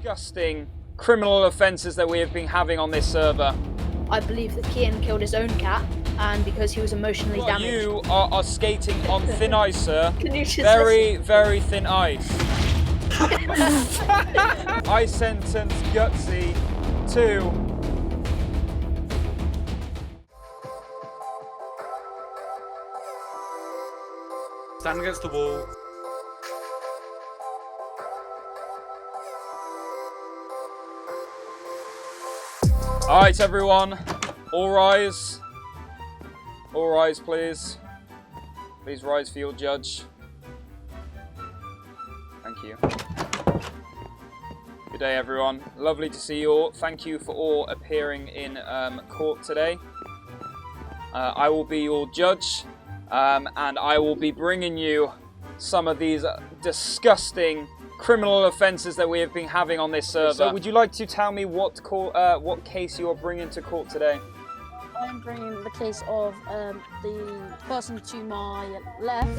disgusting criminal offences that we have been having on this server. I believe that Kian killed his own cat, and because he was emotionally damaged. You are skating on thin ice, sir. Can you just very, very thin ice. I sentence Gutsy to... Stand against the wall. Alright everyone, all rise. All rise please. Please rise for your judge. Thank you. Good day everyone, lovely to see you all. Thank you for all appearing in court today. I will be your judge and I will be bringing you some of these disgusting criminal offences that we have been having on this server. So would you like to tell me what case you are bringing to court today? I'm bringing the case of the person to my left.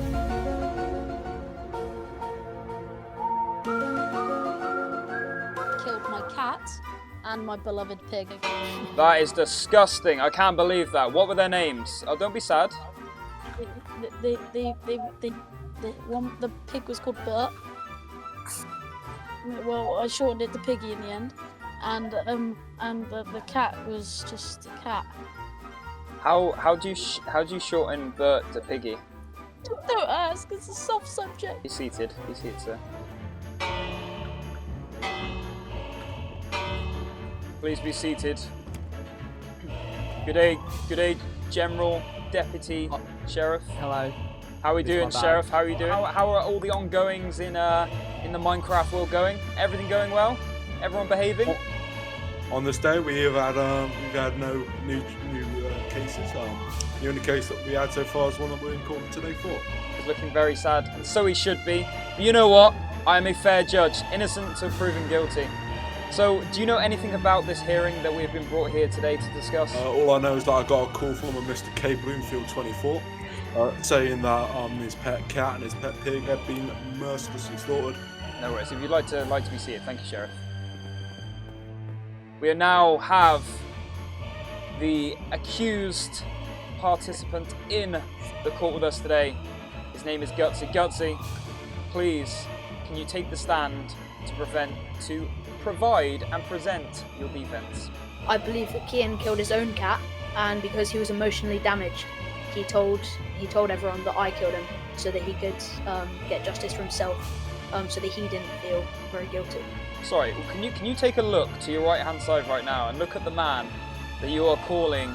Killed my cat and my beloved pig. That is disgusting. I can't believe that. What were their names? Oh, don't be sad. The pig was called Bert. Well, I shortened it to Piggy in the end, and the cat was just a cat. How do you shorten Bert to Piggy? Don't ask. It's a soft subject. Be seated. Be seated, sir. Please be seated. Good day, General Deputy Sheriff. Hello. How are we doing, Sheriff? How are you doing? How are all the ongoings in the Minecraft world going? Everything going well? Everyone behaving? On this day, we've had no new cases. The only case that we had so far is one that we're in court today for. He's looking very sad, and so he should be. But you know what? I am a fair judge, innocent until proven guilty. So, do you know anything about this hearing that we have been brought here today to discuss? All I know is that I got a call from a Mr. K. Bloomfield 24. Saying that his pet cat and his pet pig had been mercilessly slaughtered. No worries. If you'd like to be seated, thank you, Sheriff. We now have the accused participant in the court with us today. His name is Gutsy. Gutsy, please, can you take the stand to provide and present your defense? I believe that Kian killed his own cat, and because he was emotionally damaged, he told everyone that I killed him so that he could get justice for himself, so that he didn't feel very guilty. Sorry, can you take a look to your right hand side right now and look at the man that you are calling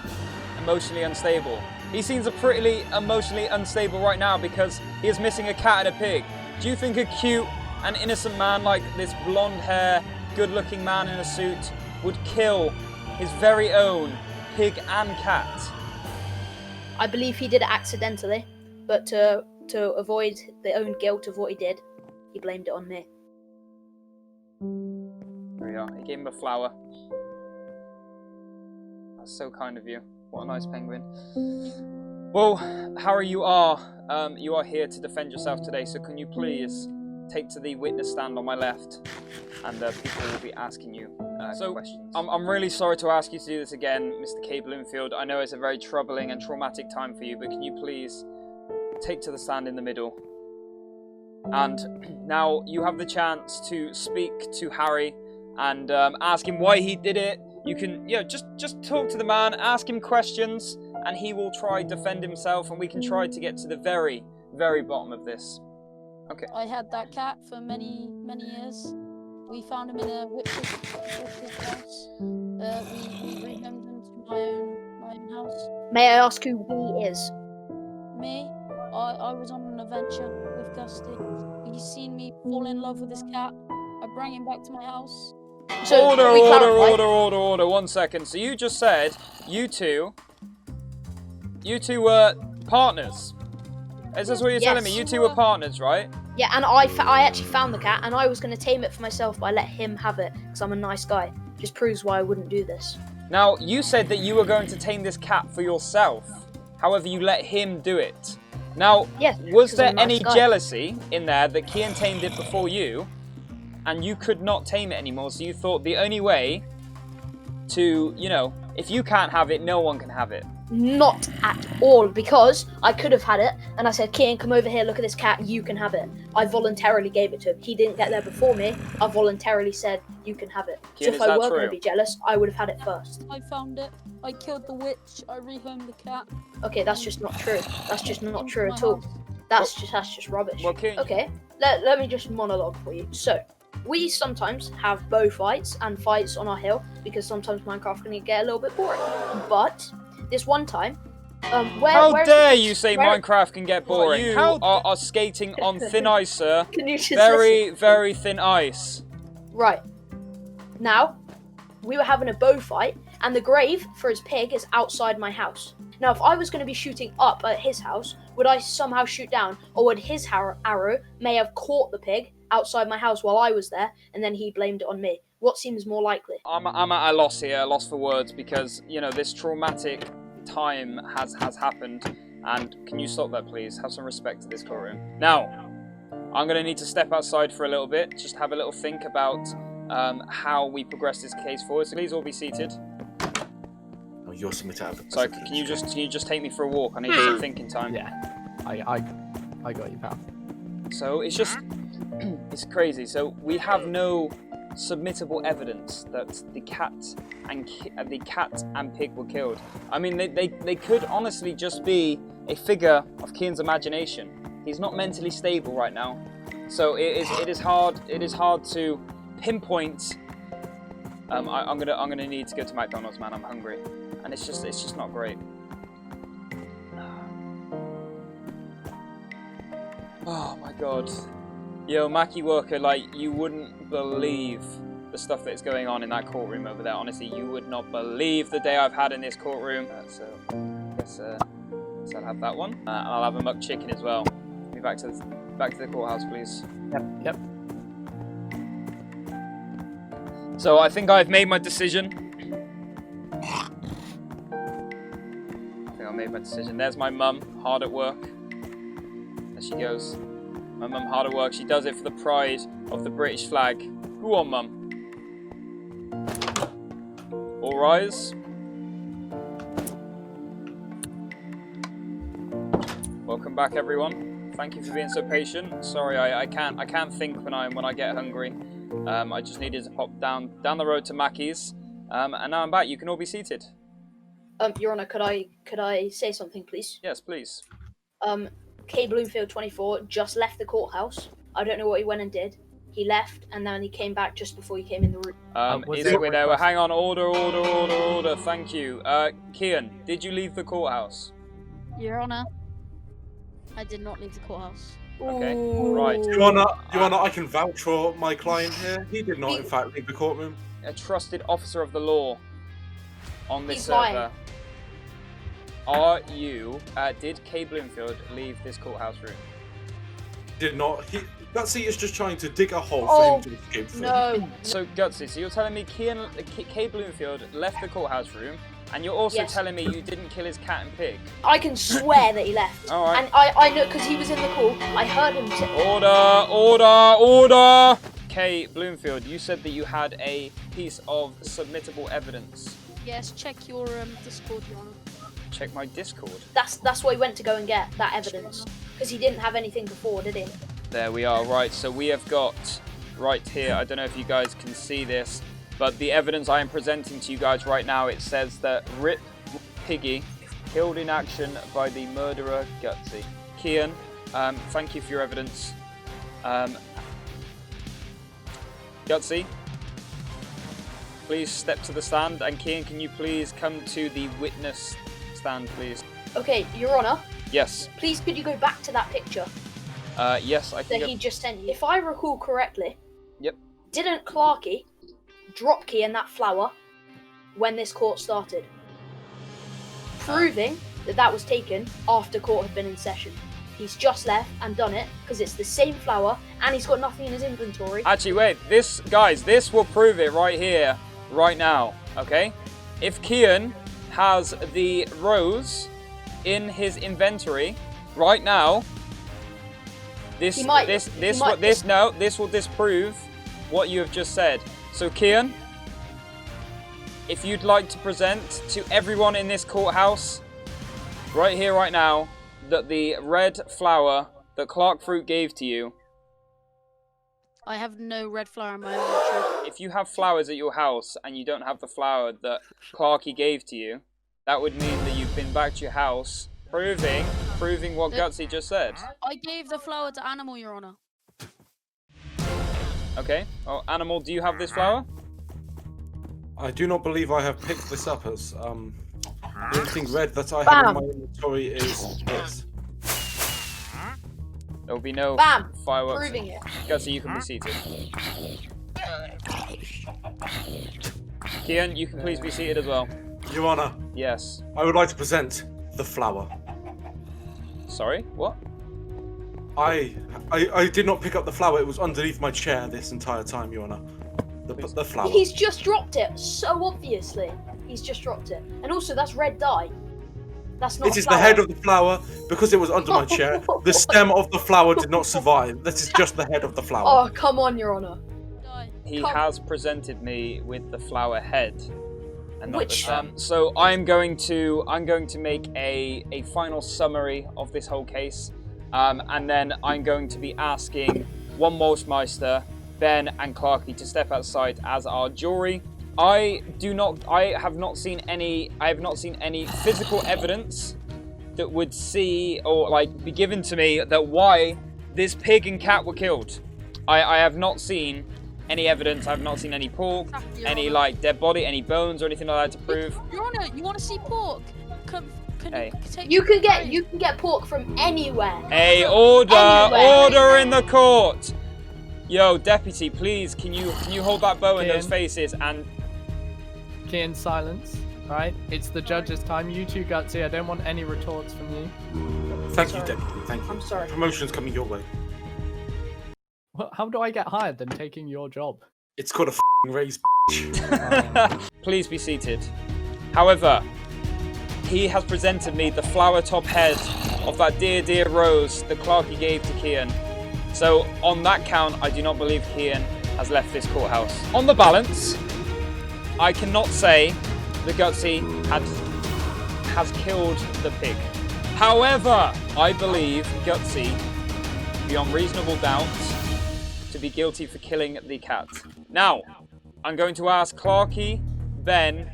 emotionally unstable? He seems pretty emotionally unstable right now because he is missing a cat and a pig. Do you think a cute and innocent man like this blonde hair, good looking man in a suit would kill his very own pig and cat? I believe he did it accidentally, but to avoid the own guilt of what he did, he blamed it on me. There we are. He gave him a flower. That's so kind of you. What a nice penguin. Well, Harry, you are here to defend yourself today, so can you please take to the witness stand on my left, and people will be asking you questions. I'm really sorry to ask you to do this again, Mr. K. Bloomfield. I know it's a very troubling and traumatic time for you, but can you please take to the stand in the middle? And now you have the chance to speak to Harry and ask him why he did it. You can, just talk to the man, ask him questions, and he will try to defend himself, and we can try to get to the very, very bottom of this. Okay. I had that cat for many years. We found him in a witch's house. We rehomed him to my own house. May I ask who he is? Me? I was on an adventure with Gusty. He's seen me fall in love with his cat. I brought him back to my house. So Order, 1 second. So you just said you two were partners. Is this what you're telling me? You two were partners, right? Yeah, and I actually found the cat, and I was going to tame it for myself, but I let him have it, because I'm a nice guy. Just proves why I wouldn't do this. Now, you said that you were going to tame this cat for yourself. However, you let him do it. Now, yes, was there any jealousy in there that Kian tamed it before you? and you could not tame it anymore. So you thought the only way to, you know, if you can't have it, no one can have it. Not at all, because I could have had it, and I said, Kian, come over here, look at this cat, you can have it. I voluntarily gave it to him. He didn't get there before me. I voluntarily said, you can have it. Kian, So if is I that were going true? to be jealous, I would have had it first. I found it. I killed the witch. I rehomed the cat. Okay, that's just not true. That's just not Into true my at all. house. That's just rubbish. Well, Kian, Okay, let me just monologue for you. So, we sometimes have bow fights and fights on our hill because sometimes Minecraft can get a little bit boring. But this one time, how dare you say where- Minecraft can get boring? You are skating on thin ice, sir. Can you just Very, listen? very thin ice. Right. Now, we were having a bow fight, and the grave for his pig is outside my house. Now, if I was going to be shooting up at his house, would I somehow shoot down, or would his arrow may have caught the pig outside my house while I was there, and then he blamed it on me? What seems more likely? I'm at a loss here, a loss for words, because, you know, this traumatic time has happened. And can you stop that, please? Have some respect to this courtroom. Now, I'm going to need to step outside for a little bit, just have a little think about how we progress this case forward. So please all be seated. Oh, you're submitted out of the Sorry, can you just take me for a walk? I need some thinking time. Yeah, I got you, pal. So it's just, it's crazy. So we have no submittable evidence that the cat and pig were killed. I mean, they could honestly just be a figure of Kian's imagination. He's not mentally stable right now, so it is hard to pinpoint. I'm gonna need to go to McDonald's, man. I'm hungry, and it's just not great. Oh my god. Yo, Mackie Worker, like, you wouldn't believe the stuff that's going on in that courtroom over there. Honestly, you would not believe the day I've had in this courtroom. So, I guess I'll have that one. And I'll have a muck chicken as well. Be back to the courthouse, please. Yep. So, I think I've made my decision. There's my mum, hard at work. There she goes. My mum hard at work. She does it for the pride of the British flag. Go on, mum. All rise. Welcome back, everyone. Thank you for being so patient. Sorry, I can't think when I get hungry. I just needed to pop down the road to Mackie's. And now I'm back. You can all be seated. Your Honor, could I say something, please? Yes, please. K Bloomfield 24 just left the courthouse. I don't know what he went and did. He left, and then he came back just before he came in the room. Hang on, order. Thank you. Kian, did you leave the courthouse? Your Honor, I did not leave the courthouse. Okay, Ooh. right. Your Honor, I can vouch for my client here. He did not, in fact, leave the courtroom. A trusted officer of the law on this He's server. lying. Are you? Did K Bloomfield leave this courthouse room? Did not. Gutsy is just trying to dig a hole Oh, for him to escape from. No. So Gutsy, so you're telling me K Bloomfield left the courthouse room, and you're also Yes. telling me you didn't kill his cat and pig? I can swear that he left. All right. And I know, because he was in the call. I heard him say... Order! K Bloomfield, you said that you had a piece of submittable evidence. Yes, check your Discord, Your Honor. Check my Discord. That's what he went to go and get, that evidence. Because he didn't have anything before, did he? There we are, right, so we have got right here, I don't know if you guys can see this, but the evidence I am presenting to you guys right now, it says that Rip Piggy killed in action by the murderer Gutsy. Kian, thank you for your evidence. Gutsy, please step to the stand, and Kian, can you please come to the witness stand, please? Okay, Your Honor, Yes, please could you go back to that picture yes, I can that go. he just sent you? If I recall correctly, Yep. didn't Clarky drop key in that flower when this court started? Proving that was taken after court had been in session. He's just left and done it because it's the same flower and he's got nothing in his inventory. Actually, wait, this will prove it right here, right now, okay? If Kian has the rose in his inventory right now, this He might- will disprove what you have just said. So, Kian, if you'd like to present to everyone in this courthouse, right here, right now, that the red flower that Clark Fruit gave to you. I have no red flower in my inventory. If you have flowers at your house and you don't have the flower that Clarky gave to you, that would mean that you've been back to your house, proving what Gutsy just said. I gave the flower to Animal, Your Honor. Okay. Well, Animal, do you have this flower? I do not believe I have picked this up as the only thing red that I have in my inventory is this. There will be no fireworks. Proving it. Gutsy, you can be seated. Kian, you can please be seated as well. Your Honor, Yes. I would like to present the flower. Sorry? What? I did not pick up the flower. It was underneath my chair this entire time, Your Honor. The flower. He's just dropped it, so obviously. He's just dropped it. And also, that's red dye. That's not It is the head of the flower because it was under my chair. The stem of the flower did not survive. This is just the head of the flower. Oh, come on, Your Honor. He has presented me with the flower head. And not the Which- stem. So I'm going to make a final summary of this whole case. And then I'm going to be asking one Molchmeister, Ben and Clarky to step outside as our jury. I have not seen any physical evidence that would see or like be given to me that why this pig and cat were killed. I have not seen any evidence. I have not seen any pork, any like dead body, any bones or anything like that to prove. Your Honor, you want to see pork? Hey. You can get pork from anywhere. Hey, order! Anywhere. Order in the court! Yo, deputy, please, can you hold that bow in those Kian. faces and... Kian, silence. Right? It's the judge's time. You two, Gutsy. I don't want any retorts from you. Thank you, Deputy. Thank you. I'm sorry. Promotion's coming your way. How do I get hired than taking your job? It's called a raise. Please be seated. However, he has presented me the flower top head of that dear rose that Clarky gave to Kian. So, on that count, I do not believe Kian has left this courthouse. On the balance, I cannot say that Gutsy has killed the pig. However, I believe Gutsy, beyond reasonable doubt, to be guilty for killing the cat. Now, I'm going to ask Clarky, Ben,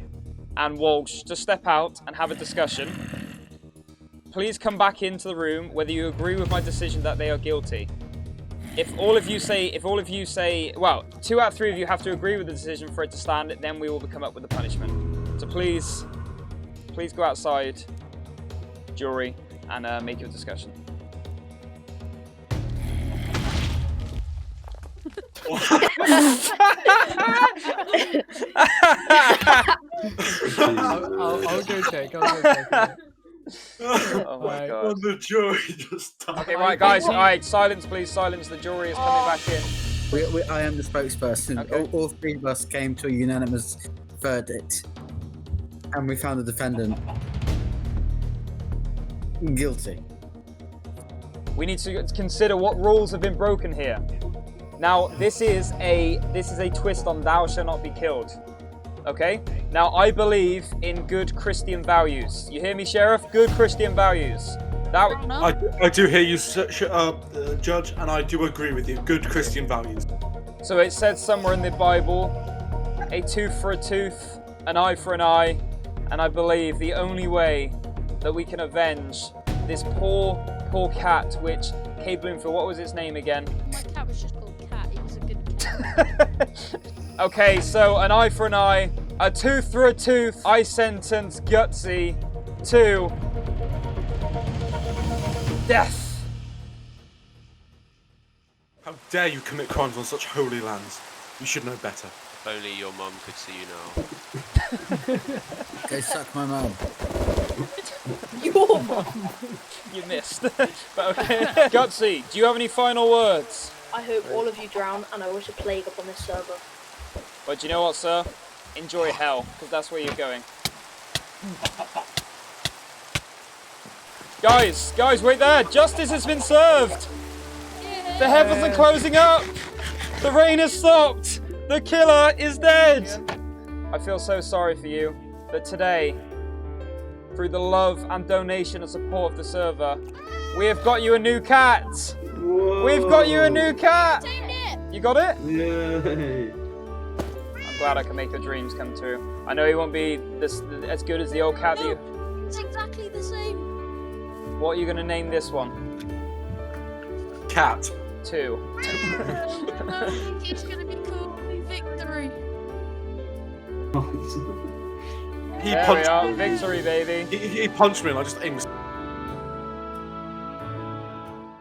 and Walsh to step out and have a discussion. Please come back into the room whether you agree with my decision that they are guilty. If all of you say, well, 2 out of 3 of you have to agree with the decision for it to stand, then we will come up with the punishment. So please go outside, jury, and make your discussion. I'll go check. I'll go check. Oh my god. And the jury just died. Okay, right, guys, alright, silence, please, silence. The jury is coming back in. I am the spokesperson. Okay. All 3 of us came to a unanimous verdict, and we found the defendant guilty. We need to consider what rules have been broken here. Now, this is a twist on thou shalt not be killed. Okay? Now, I believe in good Christian values. You hear me, Sheriff? Good Christian values. I do hear you, Judge, and I do agree with you. Good Christian values. So it says somewhere in the Bible, a tooth for a tooth, an eye for an eye, and I believe the only way that we can avenge this poor cat, which Kay Bloomfield, what was its name again? My cat was just called Cat. It was a good cat. Okay, so an eye for an eye, a tooth for a tooth. I sentence Gutsy to death. How dare you commit crimes on such holy lands? You should know better. If only your mum could see you now. Go suck my mum. Your mum. You missed. But okay. Gutsy, do you have any final words? I hope all of you drown, and I wish a plague upon this server. But you know what, sir? Enjoy hell, because that's where you're going. Guys, wait there! Justice has been served! The heavens are closing up! The rain has stopped! The killer is dead! I feel so sorry for you, but today, through the love and donation and support of the server, we have got you a new cat! Whoa. We've got you a new cat! Tamed it! You got it? Yay. I'm glad I can make your dreams come true. I know he won't be as good as the old cat that you... It's exactly the same. What are you going to name this one? Cat. 2. He's gonna be called Victory. He There we punched are, me. victory, baby. He punched me and I just aimed.